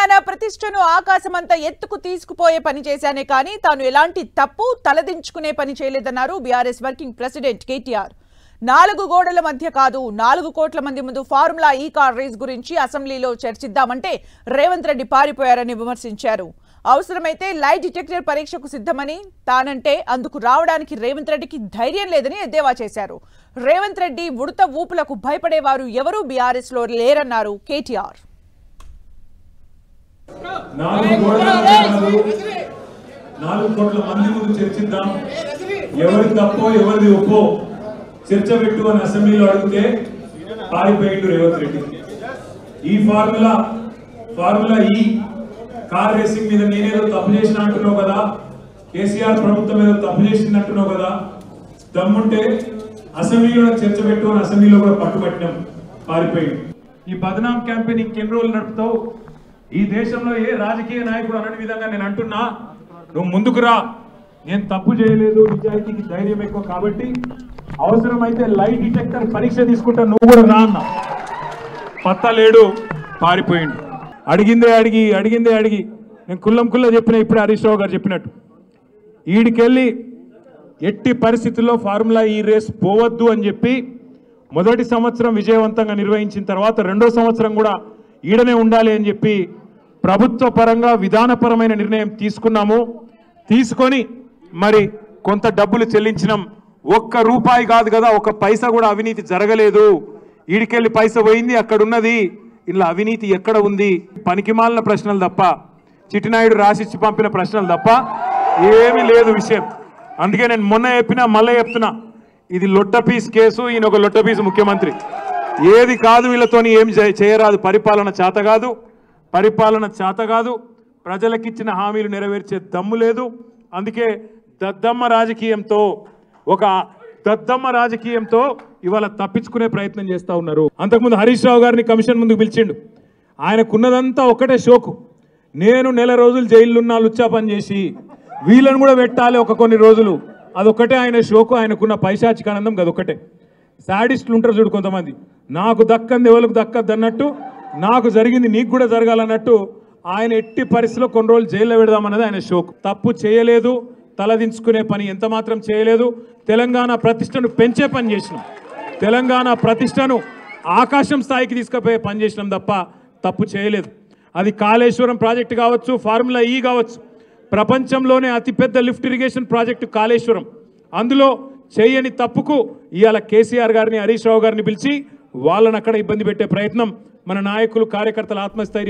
తెలంగాణ ప్రతిష్టను ఆకాశమంతా ఎత్తుకు తీసుకుపోయే పని చేశానే కానీ తాను ఎలాంటి తప్పు తలదించుకునే పని చేయలేదన్నారు బీఆర్ఎస్ వర్కింగ్ ప్రెసిడెంట్ కేటీఆర్. 4 గోడల మధ్య కాదు 4 కోట్ల మంది ముందు ఫార్ములా ఈ కార్ రేస్ గురించి అసెంబ్లీలో చర్చిద్దామంటే రేవంత్ రెడ్డి పారిపోయారని విమర్శించారు. అవసరమైతే లై డిటెక్టర్ పరీక్షకు సిద్ధమని, తానంటే అందుకు రావడానికి రేవంత్ రెడ్డికి ధైర్యం లేదని ఎద్దేవా చేశారు. రేవంత్ రెడ్డి ఉడత ఊపులకు భయపడేవారు ఎవరూ బీఆర్ఎస్ లో లేరన్నారు కేటీఆర్. 4 కోట్ల మంది ముందు చర్చిద్దాం, ఎవరి తప్పో ఎవరిది ఒప్పో చర్చ పెట్టు అని అసెంబ్లీలో అడిగితే పారిపోయిండు రేవంత్ రెడ్డి. ఈ ఫార్ములా ఈ కార్ రేసింగ్ మీద నేనేదో తప్పు చేసిన అంటున్నావు కదా, కేసీఆర్ ప్రభుత్వం ఏదో తప్పు చేసిందంటున్నావు కదా, దమ్ముంటే అసెంబ్లీలో చర్చ పెట్టు అని అసెంబ్లీలో కూడా పట్టుబట్టినాం, పారిపోయిండు. ఈ బదనాం క్యాంపెయిన్ ఇంకెన్ని రోజులు నడుపుతావు? ఈ దేశంలో ఏ రాజకీయ నాయకుడు అనే విధంగా నేను అంటున్నా, నువ్వు ముందుకు రా, నేను తప్పు చేయలేదు, నిజాయితీకి ధైర్యం ఎక్కువ కాబట్టి అవసరమైతే లై డిటెక్టర్ పరీక్ష తీసుకుంటా, నువ్వు కూడా రా అన్నా. పత్తా లేడు, పారిపోయిండు. అడిగిందే అడిగి నేను కుల్లా చెప్పిన, ఇప్పుడు హరీష్ రావు గారు చెప్పినట్టు ఈడికెళ్ళి ఎట్టి పరిస్థితుల్లో ఫార్ములా ఈ రేస్ పోవద్దు అని చెప్పి మొదటి సంవత్సరం విజయవంతంగా నిర్వహించిన తర్వాత 2వ సంవత్సరం కూడా ఈడనే ఉండాలి అని చెప్పి ప్రభుత్వ పరంగా విధానపరమైన నిర్ణయం తీసుకొని మరి కొంత డబ్బులు చెల్లించినాం. 1 రూపాయి కాదు కదా, 1 పైసా కూడా అవినీతి జరగలేదు. ఈడికెళ్ళి పైసా పోయింది, అక్కడ ఉన్నది. ఇలా అవినీతి ఎక్కడ ఉంది? పనికిమాలిన ప్రశ్నలు తప్ప, చిట్టినాయుడు రాసిచ్చి పంపిన ప్రశ్నలు తప్ప ఏమీ లేదు విషయం. అందుకే నేను మొన్న చెప్పినా మళ్ళీ చెప్తున్నా, ఇది లొట్టపీస్ కేసు, ఈయన ఒక లొట్టపీస్ ముఖ్యమంత్రి. ఏది కాదు, వీళ్ళతోని ఏం చేయరాదు. పరిపాలన చేత కాదు, ప్రజలకిచ్చిన హామీలు నెరవేర్చే దమ్ము లేదు. అందుకే దద్దమ్మ రాజకీయంతో ఇవాళ తప్పించుకునే ప్రయత్నం చేస్తూ ఉన్నారు. అంతకుముందు హరీష్ రావు గారిని కమిషన్ ముందుకు పిలిచిండు. ఆయనకున్నదంతా ఒకటే షోకు, నేను నెల రోజులు జైలున్నా లుచ్చా పని చేసి వీళ్ళని కూడా పెట్టాలి కొన్ని రోజులు. అదొక్కటే ఆయన షోకు, ఆయనకున్న పైశాచిక ఆనందం అదొక్కటే. సాడిస్టులు ఉంటారు చూడు కొంతమంది, నాకు దక్కంది ఎవరికి దక్కద్దు అన్నట్టు, నాకు జరిగింది నీకు కూడా జరగాలన్నట్టు ఆయన ఎట్టి పరిస్థితిలో కొన్ని రోజులు జైల్లో పెడదామన్నది ఆయన షోకు. తప్పు చేయలేదు, తలదించుకునే పని ఎంత మాత్రం చేయలేదు. తెలంగాణ ప్రతిష్టను పెంచే పని చేసినాం, తెలంగాణ ప్రతిష్టను ఆకాశం స్థాయికి తీసుకుపోయే పని చేసినాం తప్ప తప్పు చేయలేదు. అది కాళేశ్వరం ప్రాజెక్టు కావచ్చు, ఫార్ములా ఈ కావచ్చు, ప్రపంచంలోనే అతిపెద్ద లిఫ్ట్ ఇరిగేషన్ ప్రాజెక్టు కాళేశ్వరం. అందులో చేయని తప్పుకు ఇవాళ కేసీఆర్ గారిని, హరీష్ రావు గారిని పిలిచి వాళ్ళని అక్కడ ఇబ్బంది పెట్టే ప్రయత్నం మన నాయకులు కార్యకర్తల ఆత్మస్థైర్యం